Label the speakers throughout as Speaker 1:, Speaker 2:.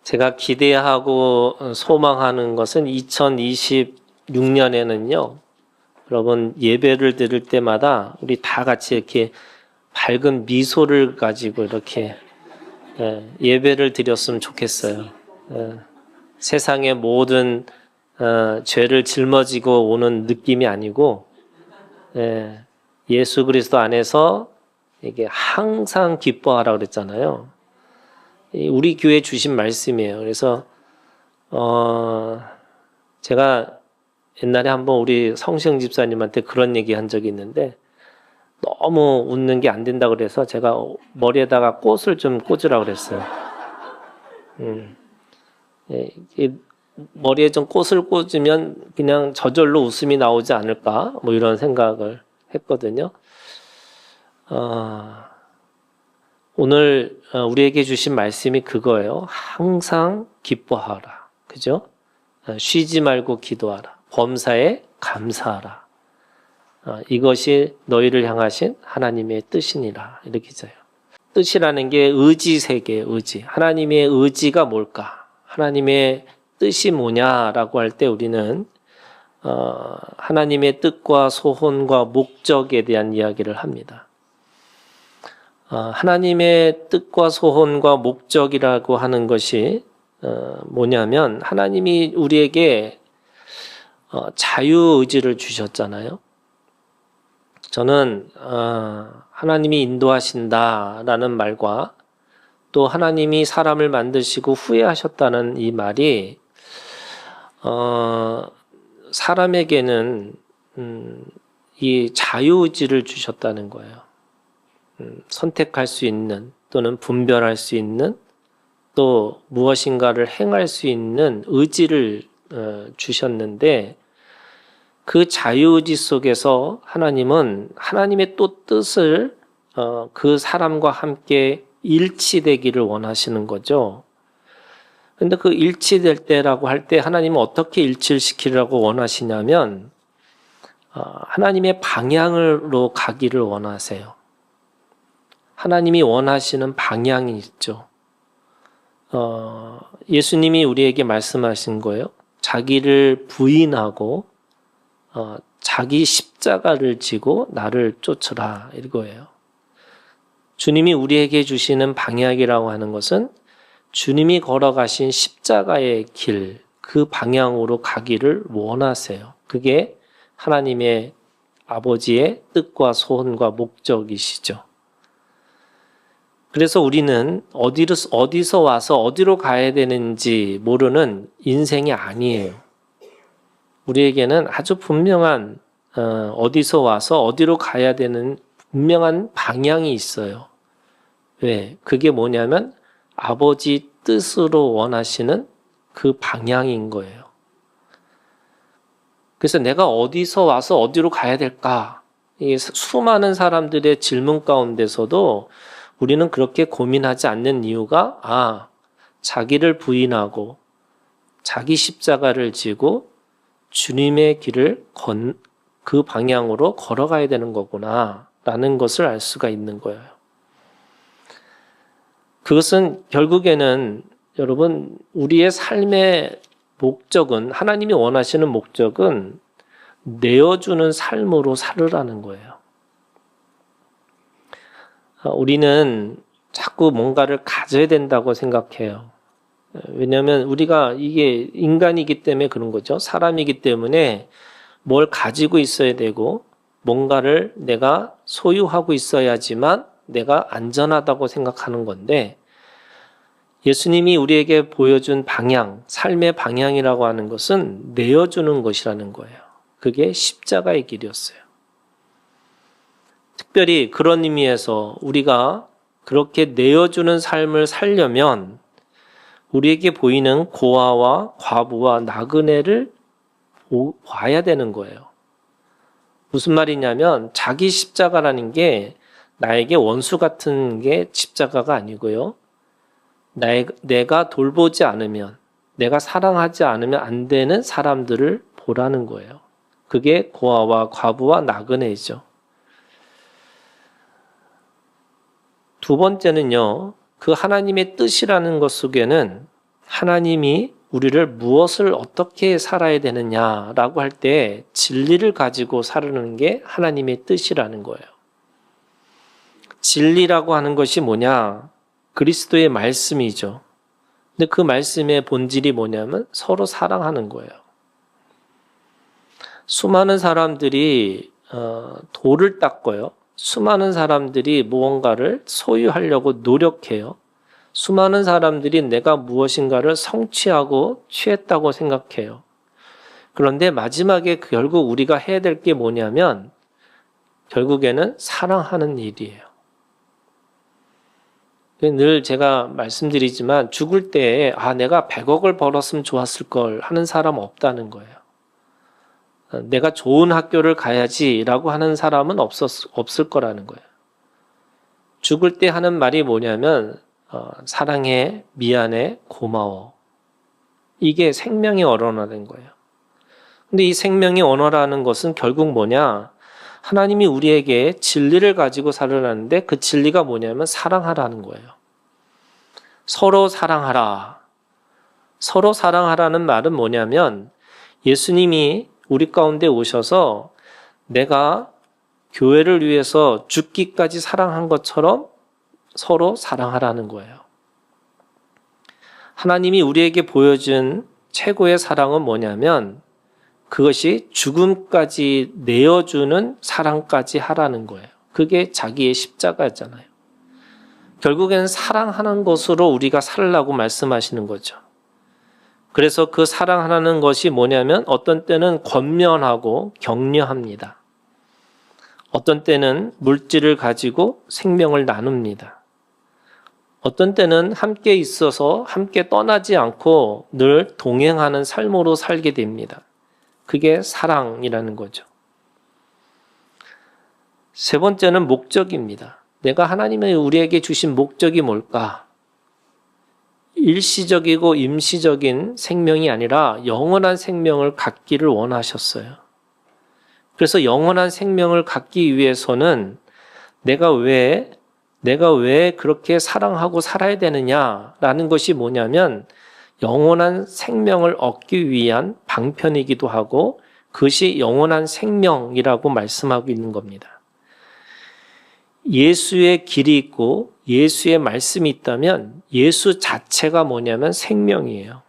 Speaker 1: 제가 기대하고 소망하는 것은 2026년에는요, 여러분 예배를 드릴 때마다 우리 다 같이 이렇게 밝은 미소를 가지고 이렇게 예배를 드렸으면 좋겠어요. 세상의 모든 죄를 짊어지고 오는 느낌이 아니고 예수 그리스도 안에서 이게 항상 기뻐하라 그랬잖아요. 우리 교회 주신 말씀이에요. 그래서 제가 옛날에 한번 우리 성시영 집사님한테 그런 얘기 한 적이 있는데 너무 웃는 게 안 된다 그래서 제가 머리에다가 꽃을 좀 꽂으라고 그랬어요. 머리에 좀 꽃을 꽂으면 그냥 저절로 웃음이 나오지 않을까 뭐 이런 생각을 했거든요. 오늘 우리에게 주신 말씀이 그거예요. 항상 기뻐하라. 그죠? 쉬지 말고 기도하라. 범사에 감사하라. 이것이 너희를 향하신 하나님의 뜻이니라. 이렇게 써요. 뜻이라는 게 의지 세계예요. 의지. 하나님의 의지가 뭘까? 하나님의 뜻이 뭐냐라고 할 때 우리는 하나님의 뜻과 소원과 목적에 대한 이야기를 합니다. 하나님의 뜻과 소원과 목적이라고 하는 것이 뭐냐면 하나님이 우리에게 자유의지를 주셨잖아요. 저는 하나님이 인도하신다라는 말과 또 하나님이 사람을 만드시고 후회하셨다는 이 말이 사람에게는 이 자유의지를 주셨다는 거예요. 선택할 수 있는 또는 분별할 수 있는 또 무엇인가를 행할 수 있는 의지를 주셨는데 그 자유의지 속에서 하나님은 하나님의 또 뜻을 그 사람과 함께 일치되기를 원하시는 거죠. 근데 그 일치될 때라고 할 때 하나님은 어떻게 일치를 시키려고 원하시냐면 하나님의 방향으로 가기를 원하세요. 하나님이 원하시는 방향이 있죠. 예수님이 우리에게 말씀하신 거예요. 자기를 부인하고 자기 십자가를 지고 나를 쫓으라 이거예요. 주님이 우리에게 주시는 방향이라고 하는 것은 주님이 걸어가신 십자가의 길, 그 방향으로 가기를 원하세요. 그게 하나님의 아버지의 뜻과 소원과 목적이시죠. 그래서 우리는 어디서 와서 어디로 가야 되는지 모르는 인생이 아니에요. 우리에게는 아주 분명한 어디서 와서 어디로 가야 되는 분명한 방향이 있어요. 왜? 그게 뭐냐면 아버지 뜻으로 원하시는 그 방향인 거예요. 그래서 내가 어디서 와서 어디로 가야 될까? 이 수많은 사람들의 질문 가운데서도 우리는 그렇게 고민하지 않는 이유가 자기를 부인하고 자기 십자가를 지고 주님의 길을 그 방향으로 걸어가야 되는 거구나 라는 것을 알 수가 있는 거예요. 그것은 결국에는 여러분 우리의 삶의 목적은 하나님이 원하시는 목적은 내어주는 삶으로 살으라는 거예요. 우리는 자꾸 뭔가를 가져야 된다고 생각해요. 왜냐하면 우리가 이게 인간이기 때문에 그런 거죠. 사람이기 때문에 뭘 가지고 있어야 되고 뭔가를 내가 소유하고 있어야지만 내가 안전하다고 생각하는 건데 예수님이 우리에게 보여준 방향, 삶의 방향이라고 하는 것은 내어주는 것이라는 거예요. 그게 십자가의 길이었어요. 특별히 그런 의미에서 우리가 그렇게 내어주는 삶을 살려면 우리에게 보이는 고아와 과부와 나그네를 봐야 되는 거예요. 무슨 말이냐면 자기 십자가라는 게 나에게 원수 같은 게 십자가가 아니고요. 내가 돌보지 않으면, 내가 사랑하지 않으면 안 되는 사람들을 보라는 거예요. 그게 고아와 과부와 나그네이죠. 두 번째는요, 그 하나님의 뜻이라는 것 속에는 하나님이 우리를 무엇을 어떻게 살아야 되느냐라고 할 때 진리를 가지고 살아가는 게 하나님의 뜻이라는 거예요. 진리라고 하는 것이 뭐냐? 그리스도의 말씀이죠. 근데 그 말씀의 본질이 뭐냐면 서로 사랑하는 거예요. 수많은 사람들이 돌을 닦고요. 수많은 사람들이 무언가를 소유하려고 노력해요. 수많은 사람들이 내가 무엇인가를 성취하고 취했다고 생각해요. 그런데 마지막에 결국 우리가 해야 될 게 뭐냐면 결국에는 사랑하는 일이에요. 늘 제가 말씀드리지만 죽을 때 내가 100억을 벌었으면 좋았을 걸 하는 사람 없다는 거예요. 내가 좋은 학교를 가야지라고 하는 사람은 없을 거라는 거예요. 죽을 때 하는 말이 뭐냐면 사랑해, 미안해, 고마워. 이게 생명의 언어라는 거예요. 근데 이 생명의 언어라는 것은 결국 뭐냐? 하나님이 우리에게 진리를 가지고 살으라는데 그 진리가 뭐냐면 사랑하라는 거예요. 서로 사랑하라. 서로 사랑하라는 말은 뭐냐면 예수님이 우리 가운데 오셔서 내가 교회를 위해서 죽기까지 사랑한 것처럼 서로 사랑하라는 거예요. 하나님이 우리에게 보여준 최고의 사랑은 뭐냐면 그것이 죽음까지 내어주는 사랑까지 하라는 거예요. 그게 자기의 십자가였잖아요. 결국에는 사랑하는 것으로 우리가 살라고 말씀하시는 거죠. 그래서 그 사랑하는 것이 뭐냐면 어떤 때는 권면하고 격려합니다. 어떤 때는 물질을 가지고 생명을 나눕니다. 어떤 때는 함께 있어서 함께 떠나지 않고 늘 동행하는 삶으로 살게 됩니다. 그게 사랑이라는 거죠. 세 번째는 목적입니다. 내가 하나님이 우리에게 주신 목적이 뭘까? 일시적이고 임시적인 생명이 아니라 영원한 생명을 갖기를 원하셨어요. 그래서 영원한 생명을 갖기 위해서는 내가 왜 그렇게 사랑하고 살아야 되느냐라는 것이 뭐냐면 영원한 생명을 얻기 위한 방편이기도 하고 그것이 영원한 생명이라고 말씀하고 있는 겁니다. 예수의 길이 있고 예수의 말씀이 있다면 예수 자체가 뭐냐면 생명이에요.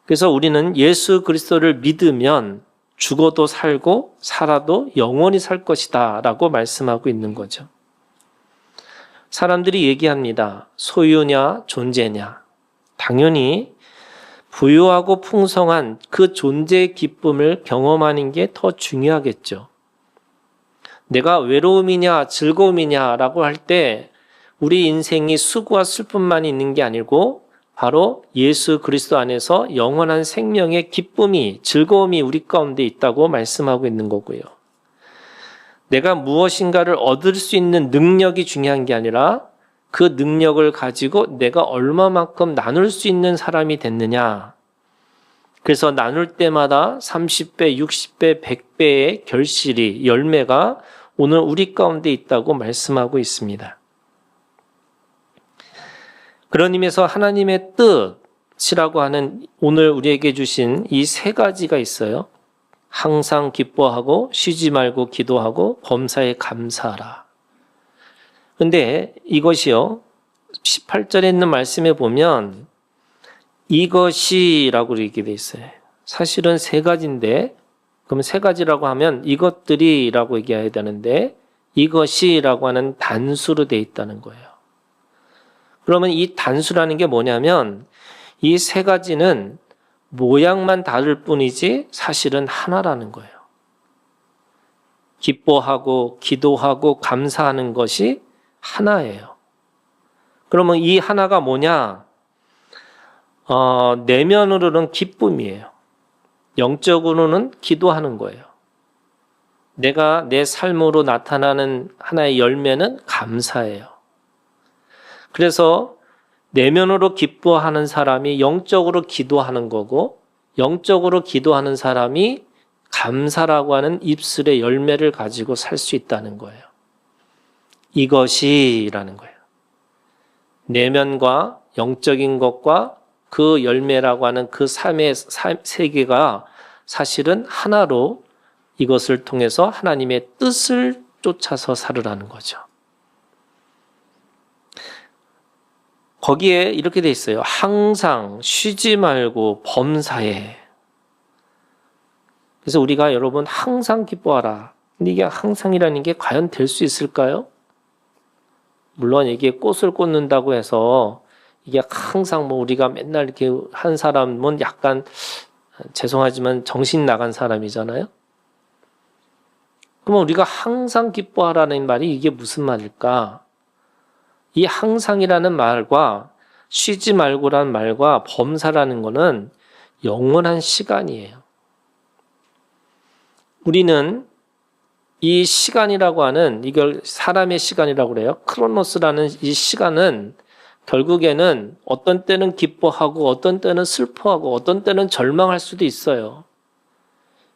Speaker 1: 그래서 우리는 예수 그리스도를 믿으면 죽어도 살고 살아도 영원히 살 것이다 라고 말씀하고 있는 거죠. 사람들이 얘기합니다. 소유냐 존재냐. 당연히 부유하고 풍성한 그 존재의 기쁨을 경험하는 게 더 중요하겠죠. 내가 외로움이냐 즐거움이냐라고 할 때 우리 인생이 수고와 슬픔만 있는 게 아니고 바로 예수 그리스도 안에서 영원한 생명의 기쁨이 즐거움이 우리 가운데 있다고 말씀하고 있는 거고요. 내가 무엇인가를 얻을 수 있는 능력이 중요한 게 아니라 그 능력을 가지고 내가 얼마만큼 나눌 수 있는 사람이 됐느냐. 그래서 나눌 때마다 30배, 60배, 100배의 결실이 열매가 오늘 우리 가운데 있다고 말씀하고 있습니다. 그런 의미에서 하나님의 뜻이라고 하는 오늘 우리에게 주신 이 세 가지가 있어요. 항상 기뻐하고 쉬지 말고 기도하고 범사에 감사하라. 근데 이것이요. 18절에 있는 말씀에 보면 이것이라고 이렇게 돼 있어요. 사실은 세 가지인데 그럼 세 가지라고 하면 이것들이라고 얘기해야 되는데 이것이라고 하는 단수로 돼 있다는 거예요. 그러면 이 단수라는 게 뭐냐면 이 세 가지는 모양만 다를 뿐이지 사실은 하나라는 거예요. 기뻐하고 기도하고 감사하는 것이 하나예요. 그러면 이 하나가 뭐냐? 내면으로는 기쁨이에요. 영적으로는 기도하는 거예요. 내가 내 삶으로 나타나는 하나의 열매는 감사예요. 그래서 내면으로 기뻐하는 사람이 영적으로 기도하는 거고 영적으로 기도하는 사람이 감사라고 하는 입술의 열매를 가지고 살 수 있다는 거예요. 이것이라는 거예요. 내면과 영적인 것과 그 열매라고 하는 그 삶의 세계가 사실은 하나로 이것을 통해서 하나님의 뜻을 쫓아서 살으라는 거죠. 거기에 이렇게 돼 있어요. 항상 쉬지 말고 범사에. 그래서 우리가 여러분 항상 기뻐하라. 근데 이게 항상이라는 게 과연 될 수 있을까요? 물론 이게 꽃을 꽂는다고 해서 이게 항상 뭐 우리가 맨날 이렇게 한 사람은 약간 죄송하지만 정신 나간 사람이잖아요. 그러면 우리가 항상 기뻐하라는 말이 이게 무슨 말일까? 이 항상이라는 말과 쉬지 말고라는 말과 범사라는 거는 영원한 시간이에요. 우리는 이 시간이라고 하는 이걸 사람의 시간이라고 그래요. 크로노스라는 이 시간은 결국에는 어떤 때는 기뻐하고 어떤 때는 슬퍼하고 어떤 때는 절망할 수도 있어요.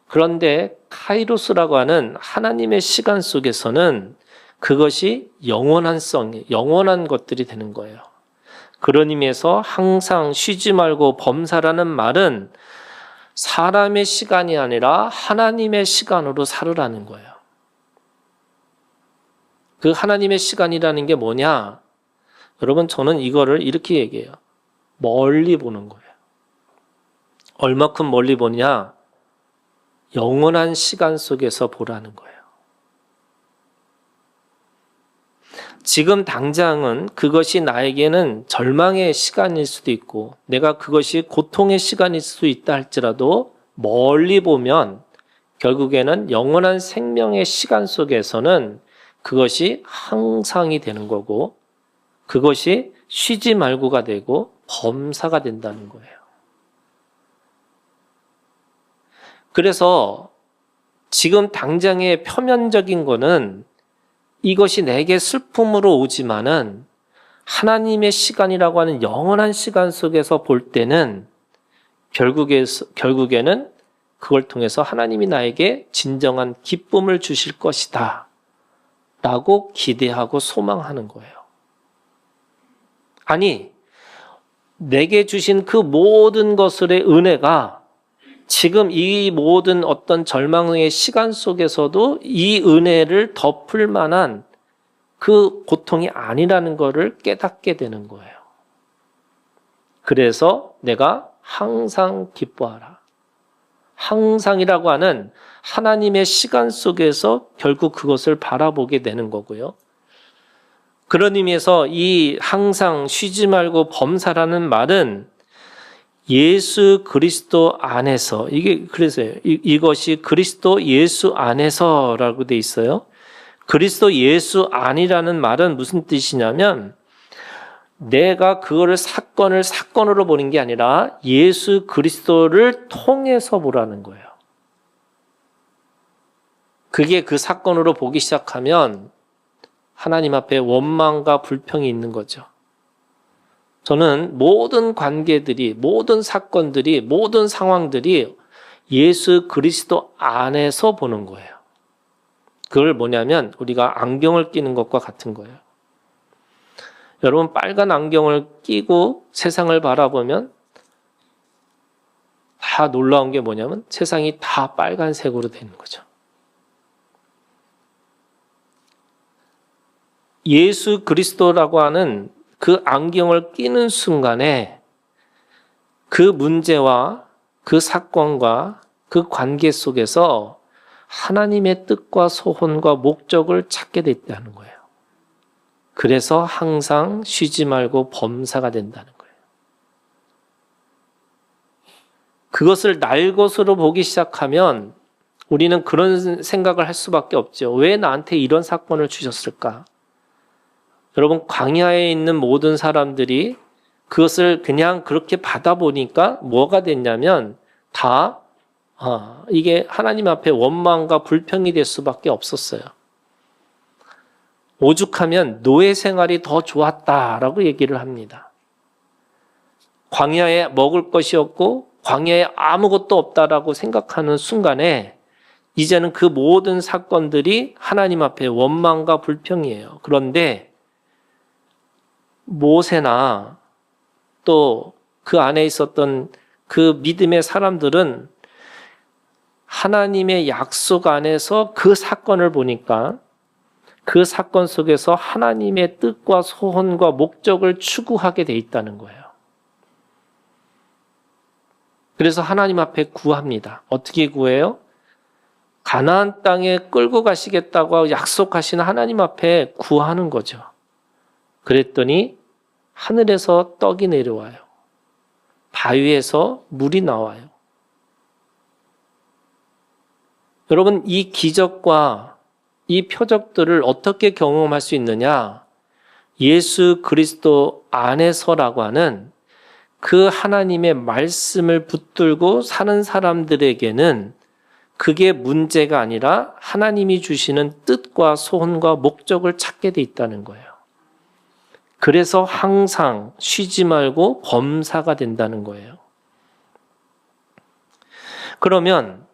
Speaker 1: 그런데 카이로스라고 하는 하나님의 시간 속에서는 그것이 영원한 것들이 되는 거예요. 그런 의미에서 항상 쉬지 말고 범사라는 말은 사람의 시간이 아니라 하나님의 시간으로 살으라는 거예요. 그 하나님의 시간이라는 게 뭐냐? 여러분, 저는 이거를 이렇게 얘기해요. 멀리 보는 거예요. 얼마큼 멀리 보냐? 영원한 시간 속에서 보라는 거예요. 지금 당장은 그것이 나에게는 절망의 시간일 수도 있고 내가 그것이 고통의 시간일 수도 있다 할지라도 멀리 보면 결국에는 영원한 생명의 시간 속에서는 그것이 항상이 되는 거고 그것이 쉬지 말고가 되고 범사가 된다는 거예요. 그래서 지금 당장의 표면적인 거는 이것이 내게 슬픔으로 오지만은 하나님의 시간이라고 하는 영원한 시간 속에서 볼 때는 결국에는 그걸 통해서 하나님이 나에게 진정한 기쁨을 주실 것이다 라고 기대하고 소망하는 거예요. 아니, 내게 주신 그 모든 것들의 은혜가 지금 이 모든 어떤 절망의 시간 속에서도 이 은혜를 덮을 만한 그 고통이 아니라는 것을 깨닫게 되는 거예요. 그래서 내가 항상 기뻐하라. 항상이라고 하는 하나님의 시간 속에서 결국 그것을 바라보게 되는 거고요. 그런 의미에서 이 항상 쉬지 말고 범사라는 말은 예수 그리스도 안에서 이게 그래서 이것이 그리스도 예수 안에서라고 돼 있어요. 그리스도 예수 안이라는 말은 무슨 뜻이냐면 내가 그거를 사건으로 보는 게 아니라 예수 그리스도를 통해서 보라는 거예요. 그게 그 사건으로 보기 시작하면 하나님 앞에 원망과 불평이 있는 거죠. 저는 모든 관계들이, 모든 사건들이, 모든 상황들이 예수 그리스도 안에서 보는 거예요. 그걸 뭐냐면 우리가 안경을 끼는 것과 같은 거예요. 여러분, 빨간 안경을 끼고 세상을 바라보면 다 놀라운 게 뭐냐면 세상이 다 빨간색으로 되는 거죠. 예수 그리스도라고 하는 그 안경을 끼는 순간에 그 문제와 그 사건과 그 관계 속에서 하나님의 뜻과 소원과 목적을 찾게 됐다는 거예요. 그래서 항상 쉬지 말고 범사가 된다는 거예요. 그것을 날 것으로 보기 시작하면 우리는 그런 생각을 할 수밖에 없죠. 왜 나한테 이런 사건을 주셨을까? 여러분, 광야에 있는 모든 사람들이 그것을 그냥 그렇게 받아보니까 뭐가 됐냐면 다 이게 하나님 앞에 원망과 불평이 될 수밖에 없었어요. 오죽하면 노예 생활이 더 좋았다라고 얘기를 합니다. 광야에 먹을 것이 없고 광야에 아무것도 없다라고 생각하는 순간에 이제는 그 모든 사건들이 하나님 앞에 원망과 불평이에요. 그런데 모세나 또 그 안에 있었던 그 믿음의 사람들은 하나님의 약속 안에서 그 사건을 보니까 그 사건 속에서 하나님의 뜻과 소원과 목적을 추구하게 돼 있다는 거예요. 그래서 하나님 앞에 구합니다. 어떻게 구해요? 가나안 땅에 끌고 가시겠다고 약속하신 하나님 앞에 구하는 거죠. 그랬더니 하늘에서 떡이 내려와요. 바위에서 물이 나와요. 여러분, 이 기적과 이 표적들을 어떻게 경험할 수 있느냐? 예수 그리스도 안에서라고 하는 그 하나님의 말씀을 붙들고 사는 사람들에게는 그게 문제가 아니라 하나님이 주시는 뜻과 소원과 목적을 찾게 돼 있다는 거예요. 그래서 항상 쉬지 말고 범사가 된다는 거예요. 그러면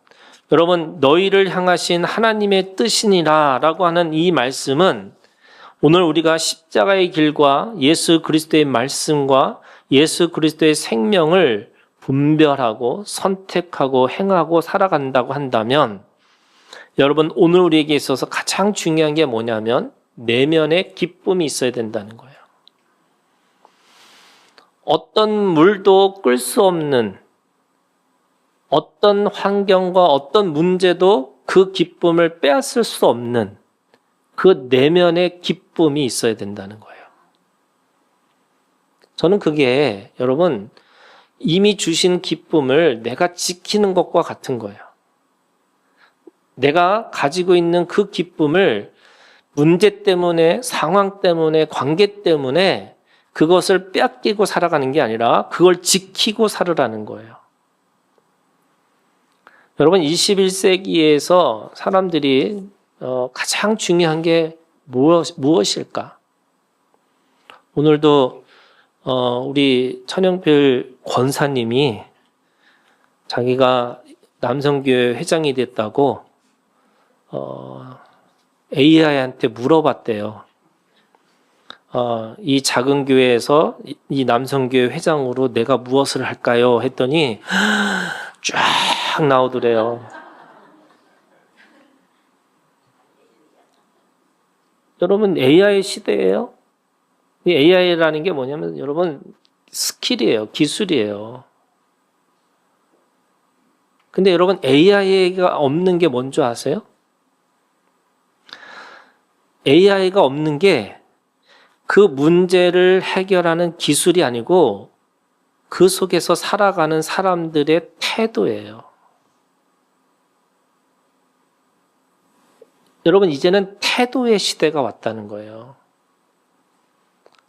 Speaker 1: 여러분, 너희를 향하신 하나님의 뜻이니라 라고 하는 이 말씀은 오늘 우리가 십자가의 길과 예수 그리스도의 말씀과 예수 그리스도의 생명을 분별하고 선택하고 행하고 살아간다고 한다면 여러분, 오늘 우리에게 있어서 가장 중요한 게 뭐냐면 내면의 기쁨이 있어야 된다는 거예요. 어떤 물도 끌 수 없는 어떤 환경과 어떤 문제도 그 기쁨을 빼앗을 수 없는 그 내면의 기쁨이 있어야 된다는 거예요. 저는 그게 여러분 이미 주신 기쁨을 내가 지키는 것과 같은 거예요. 내가 가지고 있는 그 기쁨을 문제 때문에, 상황 때문에, 관계 때문에 그것을 빼앗기고 살아가는 게 아니라 그걸 지키고 살으라는 거예요. 여러분, 21세기에서 사람들이 가장 중요한 게 무엇일까? 오늘도 우리 천영필 권사님이 자기가 남성교회 회장이 됐다고 AI한테 물어봤대요. 이 작은 교회에서 이 남성교회 회장으로 내가 무엇을 할까요? 했더니 쫙 나오더래요. 여러분, AI 시대예요. 이 AI라는 게 뭐냐면 여러분 스킬이에요. 기술이에요. 근데 여러분 AI가 없는 게 뭔지 아세요? AI가 없는 게 그 문제를 해결하는 기술이 아니고 그 속에서 살아가는 사람들의 태도예요. 여러분, 이제는 태도의 시대가 왔다는 거예요.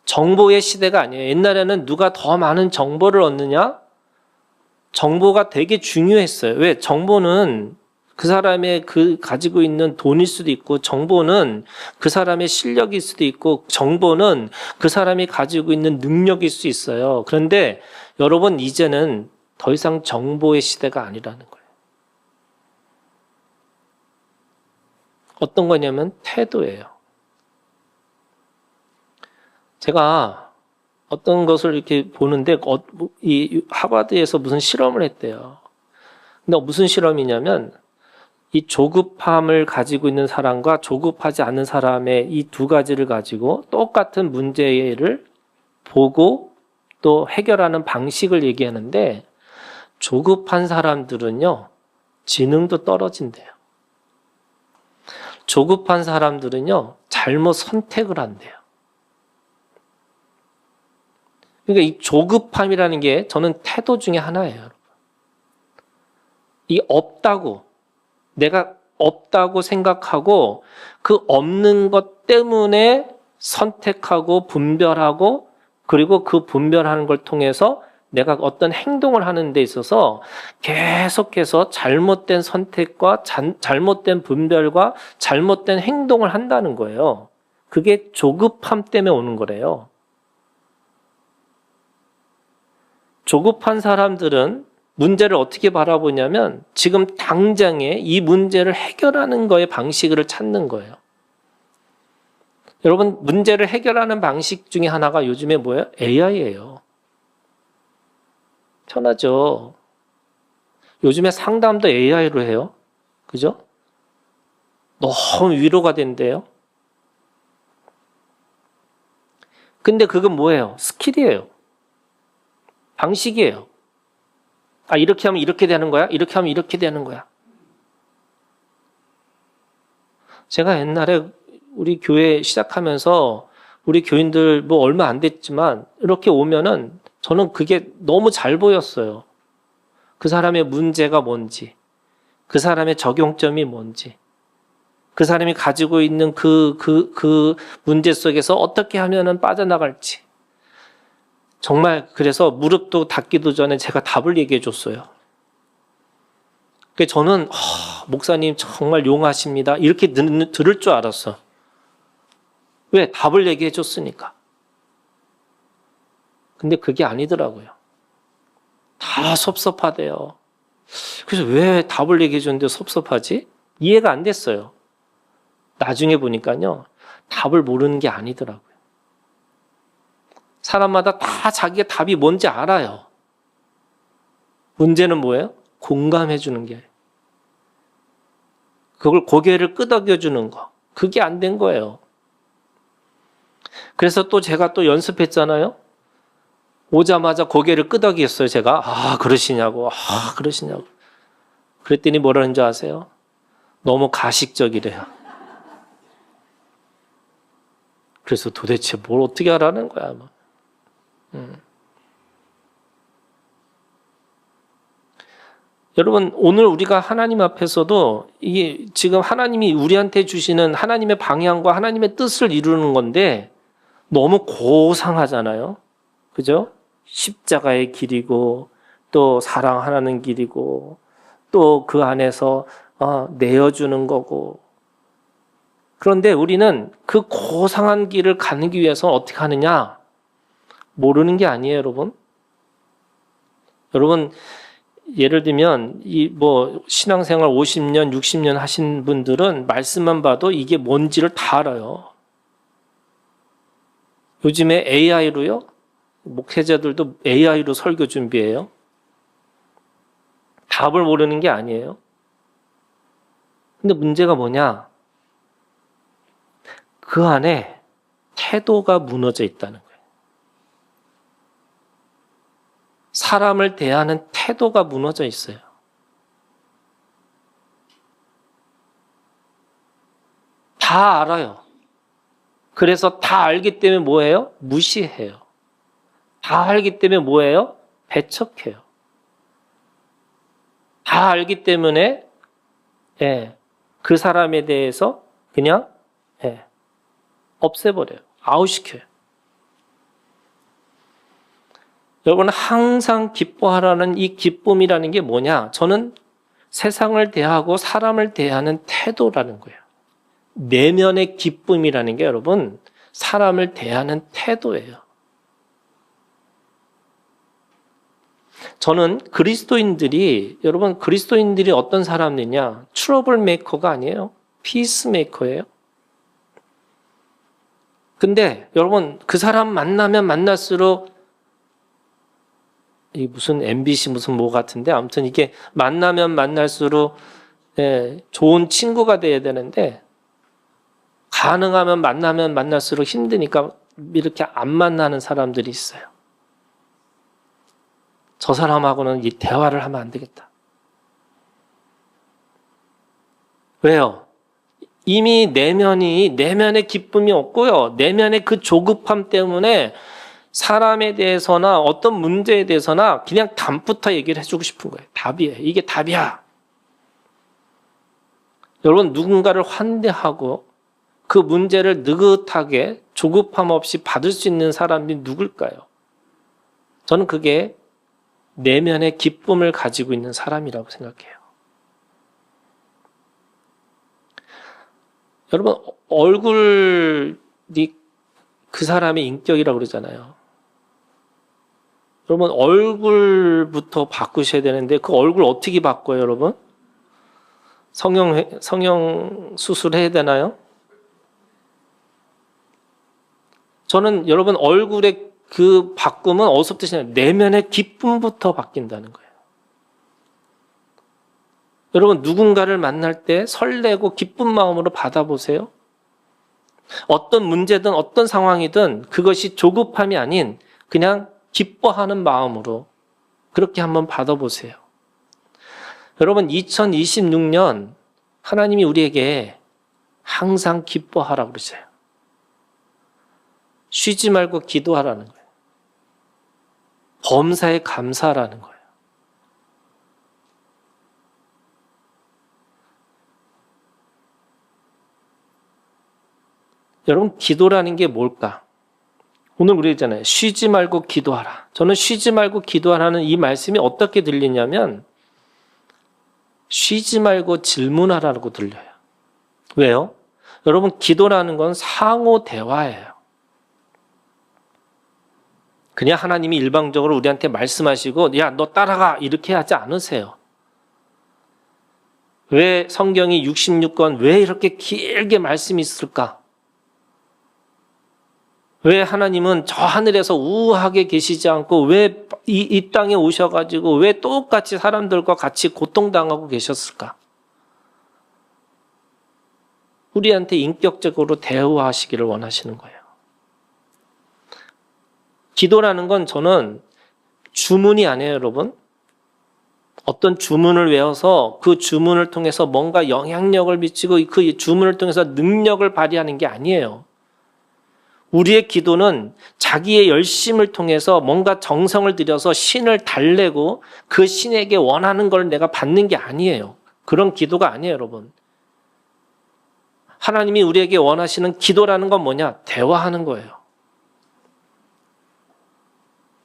Speaker 1: 정보의 시대가 아니에요. 옛날에는 누가 더 많은 정보를 얻느냐? 정보가 되게 중요했어요. 왜? 정보는 그 사람의 가지고 있는 돈일 수도 있고, 정보는 그 사람의 실력일 수도 있고, 정보는 그 사람이 가지고 있는 능력일 수 있어요. 그런데 여러분, 이제는 더 이상 정보의 시대가 아니라는 거예요. 어떤 거냐면 태도예요. 제가 어떤 것을 이렇게 보는데 이 하버드에서 무슨 실험을 했대요. 근데 무슨 실험이냐면 이 조급함을 가지고 있는 사람과 조급하지 않은 사람의 이 두 가지를 가지고 똑같은 문제를 보고 또 해결하는 방식을 얘기하는데 조급한 사람들은요, 지능도 떨어진대요. 조급한 사람들은요, 잘못 선택을 한대요. 그러니까 이 조급함이라는 게 저는 태도 중에 하나예요, 여러분. 이 내가 없다고 생각하고 그 없는 것 때문에 선택하고 분별하고 그리고 그 분별하는 걸 통해서 내가 어떤 행동을 하는 데 있어서 계속해서 잘못된 선택과 잘못된 분별과 잘못된 행동을 한다는 거예요. 그게 조급함 때문에 오는 거래요. 조급한 사람들은 문제를 어떻게 바라보냐면 지금 당장에 이 문제를 해결하는 거에 방식을 찾는 거예요. 여러분, 문제를 해결하는 방식 중에 하나가 요즘에 뭐예요? AI예요. 편하죠. 요즘에 상담도 AI로 해요. 그죠? 너무 위로가 된대요. 근데 그건 뭐예요? 스킬이에요. 방식이에요. 아, 이렇게 하면 이렇게 되는 거야? 이렇게 하면 이렇게 되는 거야. 제가 옛날에 우리 교회 시작하면서 우리 교인들 뭐 얼마 안 됐지만 이렇게 오면은 저는 그게 너무 잘 보였어요. 그 사람의 문제가 뭔지, 그 사람의 적용점이 뭔지, 그 사람이 가지고 있는 그 문제 속에서 어떻게 하면은 빠져나갈지. 정말 그래서 무릎도 닿기도 전에 제가 답을 얘기해 줬어요. 그래서 저는 목사님 정말 용하십니다. 이렇게 들을 줄 알았어. 왜? 답을 얘기해 줬으니까. 근데 그게 아니더라고요. 다 섭섭하대요. 그래서 왜 답을 얘기해 줬는데 섭섭하지? 이해가 안 됐어요. 나중에 보니까요. 답을 모르는 게 아니더라고요. 사람마다 다 자기가 답이 뭔지 알아요. 문제는 뭐예요? 공감해 주는 게. 그걸 고개를 끄덕여 주는 거. 그게 안 된 거예요. 그래서 또 제가 또 연습했잖아요. 오자마자 고개를 끄덕였어요, 제가. 그러시냐고. 그러시냐고. 그랬더니 뭐라는 줄 아세요? 너무 가식적이래요. 그래서 도대체 뭘 어떻게 하라는 거야, 뭐. 여러분, 오늘 우리가 하나님 앞에서도 이게 지금 하나님이 우리한테 주시는 하나님의 방향과 하나님의 뜻을 이루는 건데 너무 고상하잖아요. 그죠? 십자가의 길이고 또 사랑하는 길이고 또 그 안에서 내어주는 거고. 그런데 우리는 그 고상한 길을 가기 위해서 어떻게 하느냐? 모르는 게 아니에요, 여러분. 여러분, 예를 들면 신앙생활 50년, 60년 하신 분들은 말씀만 봐도 이게 뭔지를 다 알아요. 요즘에 AI로요. 목회자들도 AI로 설교 준비해요. 답을 모르는 게 아니에요. 근데 문제가 뭐냐? 그 안에 태도가 무너져 있다는 거예요. 사람을 대하는 태도가 무너져 있어요. 다 알아요. 그래서 다 알기 때문에 뭐예요? 무시해요. 다 알기 때문에 뭐예요? 배척해요. 다 알기 때문에 그 사람에 대해서 그냥 없애버려요. 아웃시켜요. 여러분 항상 기뻐하라는 이 기쁨이라는 게 뭐냐? 저는 세상을 대하고 사람을 대하는 태도라는 거예요. 내면의 기쁨이라는 게 여러분 사람을 대하는 태도예요. 저는 여러분 그리스도인들이 어떤 사람이냐? 트러블 메이커가 아니에요. 피스 메이커예요. 근데 여러분 그 사람 만나면 만날수록 이 무슨 MBC 무슨 뭐 같은데 아무튼 이게 만나면 만날수록 좋은 친구가 돼야 되는데 가능하면 만나면 만날수록 힘드니까 이렇게 안 만나는 사람들이 있어요. 저 사람하고는 이 대화를 하면 안 되겠다. 왜요? 이미 내면의 기쁨이 없고요. 내면의 그 조급함 때문에 사람에 대해서나 어떤 문제에 대해서나 그냥 답부터 얘기를 해주고 싶은 거예요. 답이에요. 이게 답이야. 여러분 누군가를 환대하고 그 문제를 느긋하게 조급함 없이 받을 수 있는 사람이 누굴까요? 저는 그게 내면의 기쁨을 가지고 있는 사람이라고 생각해요. 여러분 얼굴이 그 사람의 인격이라고 그러잖아요. 여러분 얼굴부터 바꾸셔야 되는데 그 얼굴 어떻게 바꿔요, 여러분? 성형 수술해야 되나요? 저는 여러분 얼굴에 그 바꿈은 어디서부터 시작해요? 내면의 기쁨부터 바뀐다는 거예요. 여러분, 누군가를 만날 때 설레고 기쁜 마음으로 받아보세요. 어떤 문제든 어떤 상황이든 그것이 조급함이 아닌 그냥 기뻐하는 마음으로 그렇게 한번 받아보세요. 여러분, 2026년 하나님이 우리에게 항상 기뻐하라고 그러세요. 쉬지 말고 기도하라는 거예요. 범사에 감사하라는 거예요. 여러분, 기도라는 게 뭘까? 오늘 우리 있잖아요. 쉬지 말고 기도하라. 저는 쉬지 말고 기도하라는 이 말씀이 어떻게 들리냐면 쉬지 말고 질문하라고 들려요. 왜요? 여러분, 기도라는 건 상호 대화예요. 그냥 하나님이 일방적으로 우리한테 말씀하시고 야, 너 따라가 이렇게 하지 않으세요. 왜 성경이 66권 왜 이렇게 길게 말씀이 있을까? 왜 하나님은 저 하늘에서 우아하게 계시지 않고 왜 이 땅에 오셔가지고 왜 똑같이 사람들과 같이 고통당하고 계셨을까? 우리한테 인격적으로 대화하시기를 원하시는 거예요. 기도라는 건 저는 주문이 아니에요, 여러분. 어떤 주문을 외워서 그 주문을 통해서 뭔가 영향력을 미치고 그 주문을 통해서 능력을 발휘하는 게 아니에요. 우리의 기도는 자기의 열심을 통해서 뭔가 정성을 들여서 신을 달래고 그 신에게 원하는 걸 내가 받는 게 아니에요. 그런 기도가 아니에요, 여러분. 하나님이 우리에게 원하시는 기도라는 건 뭐냐? 대화하는 거예요.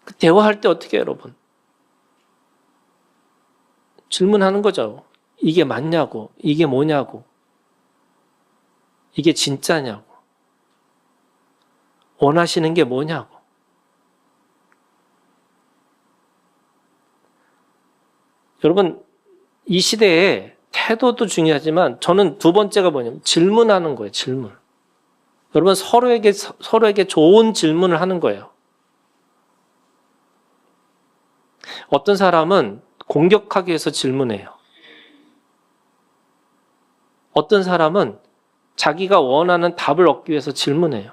Speaker 1: 그 대화할 때 어떻게 해요, 여러분? 질문하는 거죠. 이게 맞냐고, 이게 뭐냐고, 이게 진짜냐고. 원하시는 게 뭐냐고. 여러분, 이 시대에 태도도 중요하지만 저는 두 번째가 뭐냐면 질문하는 거예요. 질문. 여러분, 서로에게 좋은 질문을 하는 거예요. 어떤 사람은 공격하기 위해서 질문해요. 어떤 사람은 자기가 원하는 답을 얻기 위해서 질문해요.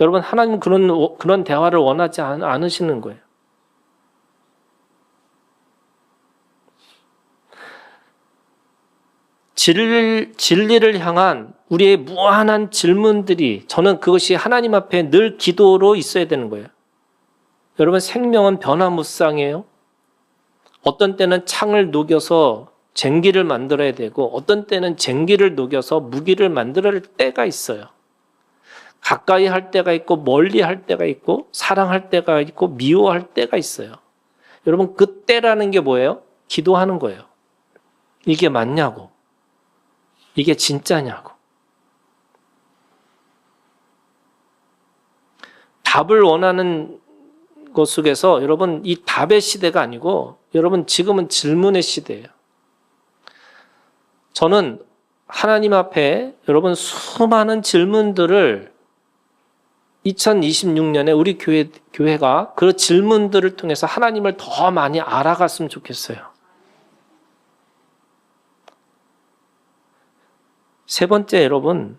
Speaker 1: 여러분, 하나님은 그런 대화를 원하지 않으시는 거예요. 진리를 향한 우리의 무한한 질문들이 저는 그것이 하나님 앞에 늘 기도로 있어야 되는 거예요. 여러분, 생명은 변화무쌍이에요. 어떤 때는 창을 녹여서 쟁기를 만들어야 되고 어떤 때는 쟁기를 녹여서 무기를 만들어야 할 때가 있어요. 가까이 할 때가 있고 멀리 할 때가 있고 사랑할 때가 있고 미워할 때가 있어요. 여러분, 그 때라는 게 뭐예요? 기도하는 거예요. 이게 맞냐고. 이게 진짜냐고. 답을 원하는 것 속에서 여러분, 이 답의 시대가 아니고 여러분, 지금은 질문의 시대예요. 저는 하나님 앞에 여러분 수많은 질문들을 2026년에 우리 교회가 그 질문들을 통해서 하나님을 더 많이 알아갔으면 좋겠어요. 세 번째, 여러분,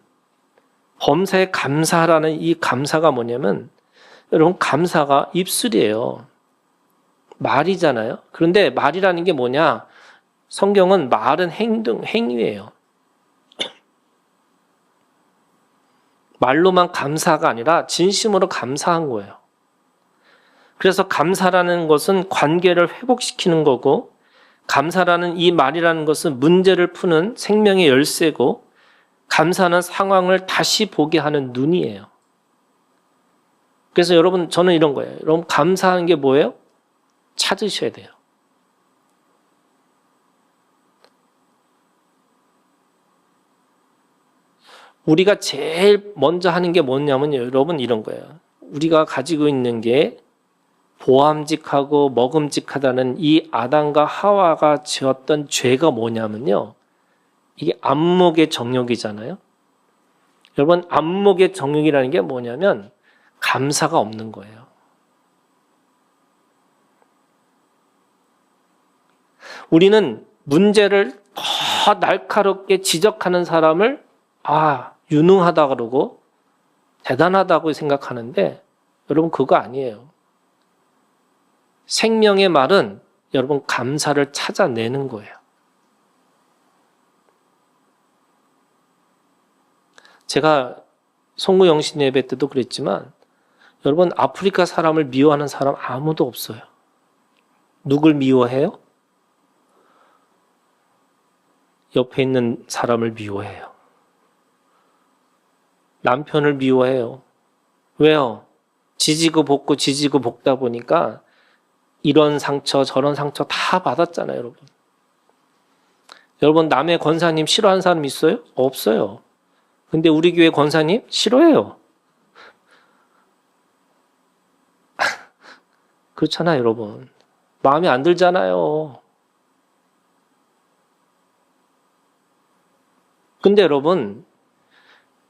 Speaker 1: 범사에 감사라는 이 감사가 뭐냐면 여러분, 감사가 입술이에요. 말이잖아요. 그런데 말이라는 게 뭐냐? 성경은 말은 행위예요. 말로만 감사가 아니라 진심으로 감사한 거예요. 그래서 감사라는 것은 관계를 회복시키는 거고 감사라는 이 말이라는 것은 문제를 푸는 생명의 열쇠고 감사는 상황을 다시 보게 하는 눈이에요. 그래서 여러분, 저는 이런 거예요. 여러분, 감사하는 게 뭐예요? 찾으셔야 돼요. 우리가 제일 먼저 하는 게 뭐냐면 여러분, 이런 거예요. 우리가 가지고 있는 게 보암직하고 먹음직하다는 이 아담과 하와가 지었던 죄가 뭐냐면요. 이게 안목의 정욕이잖아요. 여러분, 안목의 정욕이라는 게 뭐냐면 감사가 없는 거예요. 우리는 문제를 더 날카롭게 지적하는 사람을 유능하다 그러고 대단하다고 생각하는데 여러분 그거 아니에요. 생명의 말은 여러분 감사를 찾아내는 거예요. 제가 송구영신 예배 때도 그랬지만 여러분 아프리카 사람을 미워하는 사람 아무도 없어요. 누굴 미워해요? 옆에 있는 사람을 미워해요. 남편을 미워해요. 왜요? 지지고 볶다 보니까 이런 상처 저런 상처 다 받았잖아요, 여러분. 여러분 남의 권사님 싫어하는 사람 있어요? 없어요. 근데 우리 교회 권사님 싫어해요. 그렇잖아요, 여러분. 마음에 안 들잖아요. 근데 여러분,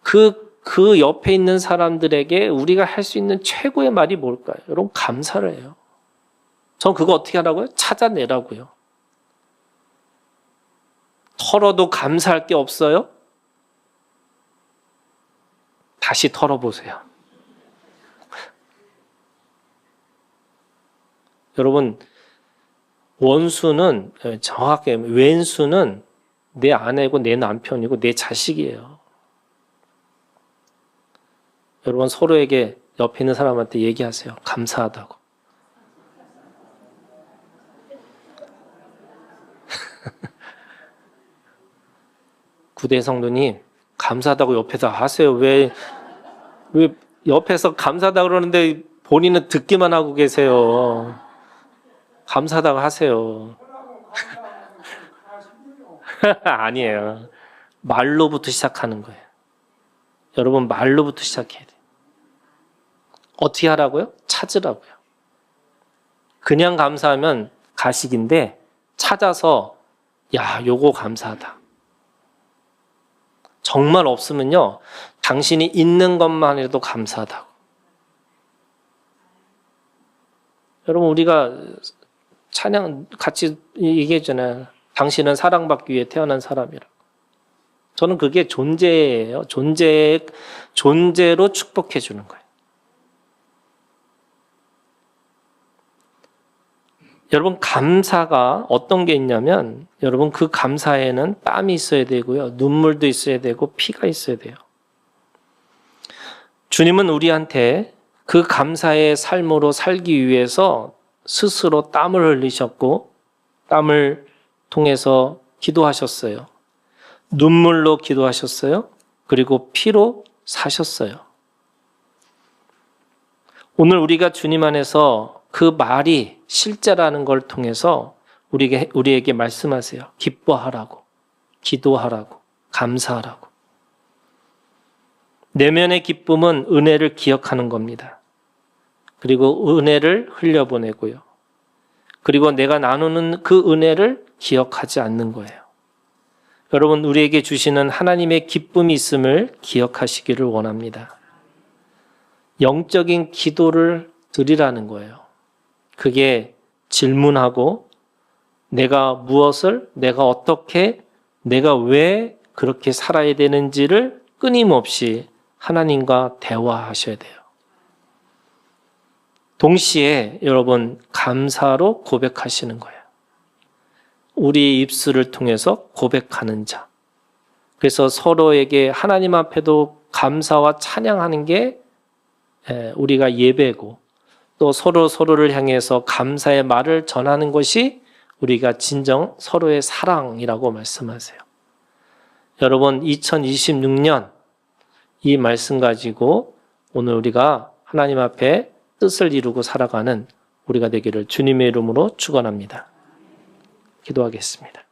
Speaker 1: 그 옆에 있는 사람들에게 우리가 할 수 있는 최고의 말이 뭘까요? 여러분, 감사를 해요. 전 그거 어떻게 하라고요? 찾아내라고요. 털어도 감사할 게 없어요? 다시 털어보세요. 여러분, 원수는 정확하게 왼수는 내 아내고 내 남편이고 내 자식이에요. 여러분 서로에게 옆에 있는 사람한테 얘기하세요. 감사하다고. 구대 성도님 감사하다고 옆에서 하세요. 왜 옆에서 감사하다고 그러는데 본인은 듣기만 하고 계세요. 감사하다고 하세요. 아니에요. 말로부터 시작하는 거예요. 여러분 말로부터 시작해야 돼요. 어떻게 하라고요? 찾으라고요. 그냥 감사하면 가식인데 찾아서 요거 감사하다. 정말 없으면요. 당신이 있는 것만 해도 감사하다고. 여러분 우리가 찬양 같이 얘기했잖아요. 당신은 사랑받기 위해 태어난 사람이라고. 저는 그게 존재예요. 존재로 축복해 주는 거예요. 여러분 감사가 어떤 게 있냐면 여러분 그 감사에는 땀이 있어야 되고요. 눈물도 있어야 되고 피가 있어야 돼요. 주님은 우리한테 그 감사의 삶으로 살기 위해서 스스로 땀을 흘리셨고 땀을 통해서 기도하셨어요. 눈물로 기도하셨어요. 그리고 피로 사셨어요. 오늘 우리가 주님 안에서 그 말이 실제라는 걸 통해서 우리에게 말씀하세요. 기뻐하라고, 기도하라고, 감사하라고. 내면의 기쁨은 은혜를 기억하는 겁니다. 그리고 은혜를 흘려보내고요. 그리고 내가 나누는 그 은혜를 기억하지 않는 거예요. 여러분 우리에게 주시는 하나님의 기쁨이 있음을 기억하시기를 원합니다. 영적인 기도를 드리라는 거예요. 그게 질문하고 내가 무엇을, 내가 어떻게, 내가 왜 그렇게 살아야 되는지를 끊임없이 하나님과 대화하셔야 돼요. 동시에 여러분 감사로 고백하시는 거예요. 우리 입술을 통해서 고백하는 자. 그래서 서로에게 하나님 앞에도 감사와 찬양하는 게 우리가 예배고 또 서로를 향해서 감사의 말을 전하는 것이 우리가 진정 서로의 사랑이라고 말씀하세요. 여러분 2026년 이 말씀 가지고 오늘 우리가 하나님 앞에 뜻을 이루고 살아가는 우리가 되기를 주님의 이름으로 축원합니다. 기도하겠습니다.